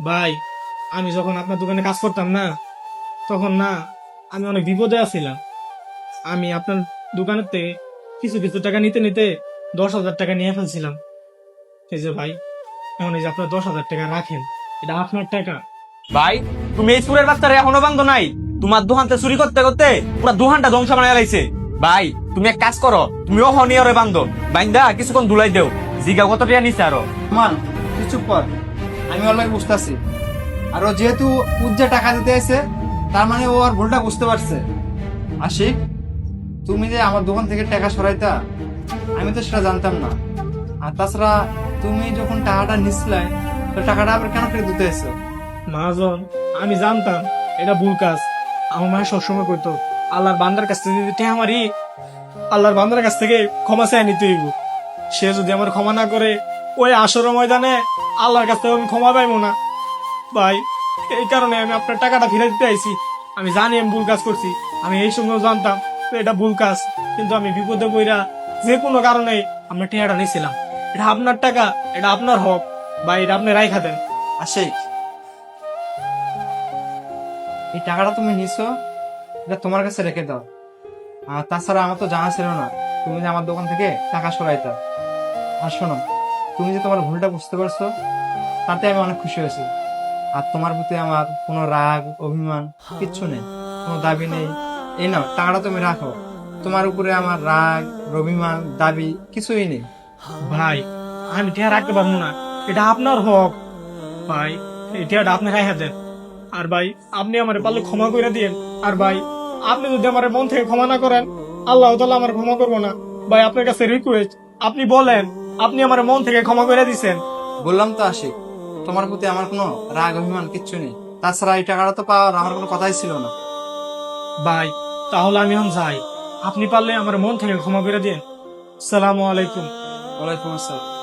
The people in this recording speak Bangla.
ভাই, আমি যখন আপনার দোকানে কাজ করতাম না, তখন না আমি অনেক বিপদে আছিলাম। আমি আপনার দোকানের থেকে কিছু কিছু টাকা নিতে নিতে 10,000 টাকা নিয়ে ফেলছিলাম। এই যে ভাই, এখন এই যে আপনার 10,000 টাকা রাখেন, এটা আপনার টাকা। ভাই, তুমি এই চুরের বাচ্চারা এখনো বান্ধ নাই? তোমার দোকানতে চুরি করতে করতে পুরো দোকানটা ধ্বংস বানায় লাইছে। ভাই, তুমি এক কাজ করো, তুমি অহনিয়রে বান্ধো, বাইন্দা কিছুক্ষণ ধুলাই দেও, জিগা কত টাকা নিছে আরো। মান তুই চুপ কর, আমি অলরেডি বুঝতেছি। আর ও যেহেতু উজ্জা টাকা দিতে এসে, তার মানে ও আর ভুলটা বুঝতে পারছে। আশিক, তুমি যে আমার দোকান থেকে টাকা সরাইতা, আমি তো সেটা জানতাম না। আর তাছাড়া তুমি যখন টাকাটা নিছিলে, তো টাকাটা আবার কেন ফেরত দিতে এসো? মহাজন, আমি জানতাম এটা ভুল কাজ। আমার মায়ের সবসময় কইতো, আল্লাহর বান্দার কাছ থেকে যদি টেহা মারি, আল্লাহর বান্দার কাছ থেকে ক্ষমা চাই নিতে হইব। সে যদি আমার ক্ষমা না করে, ওই আসর ময়দানে আল্লাহর কাছ থেকে আমি ক্ষমা পাইবো না। ভাই, এই কারণে আমি আপনার টাকাটা ফিরে দিতে আইছি। আমি জানি আমি ভুল কাজ করছি, আমি এই সময় জানতাম তো এটা ভুল কাজ, কিন্তু আমি বিপদে পইরা যে কোনো কারণে আপনার টেহাটা নিয়েছিলাম। এটা আপনার টাকা, এটা আপনার হক। ভাই, এটা আপনি রাইখা দেন। আশিক, এই টাকাটা তুমি নিছো, এটা তোমার কাছে রেখে দাও। আর তাছাড়া আমার তো জানা ছিল না তুমি যে আমার দোকান থেকে টাকা সরাইতা। আর শোনো, তুমি যে তোমার ভুলটা বুঝতে পারছো, তাতে আমি অনেক খুশি হয়েছি। আর তোমার প্রতি আমার কোনো রাগ অভিমান কিচ্ছু নেই, কোনো দাবি নেই। এই নাও টাকাটা তুমি রাখো, তোমার উপরে আমার রাগ অভিমান দাবি কিছুই নেই। ভাই, আমি টেহা রাখতে পারবো না, এটা আপনার হক। ভাই, এই টেহাটা আপনি রাইখা দেন। আর ভাই, আপনি আমার পারলে ক্ষমা করে দিন। আর ভাই, আপনি যদি আমার মন থেকে ক্ষমা না করেন, আল্লাহ তাআলা আমার ক্ষমা করবো না। ভাই, আপনার কাছে রিকোয়েস্ট, আপনি বলেন আপনি আমার মন থেকে ক্ষমা করে দিছেন। বললাম তো আশিক, তোমার প্রতি আমার কোনো রাগ অভিমান কিচ্ছু নেই। তাছাড়া এই টাকাটা তো পাওয়ার আমার কোনো কথাই ছিল না। ভাই, তাহলে আমি এখন যাই। আপনি পারলে আমার মন থেকে ক্ষমা করে দিন। সালামু আলাইকুম। ওয়ালাইকুম আসসালাম।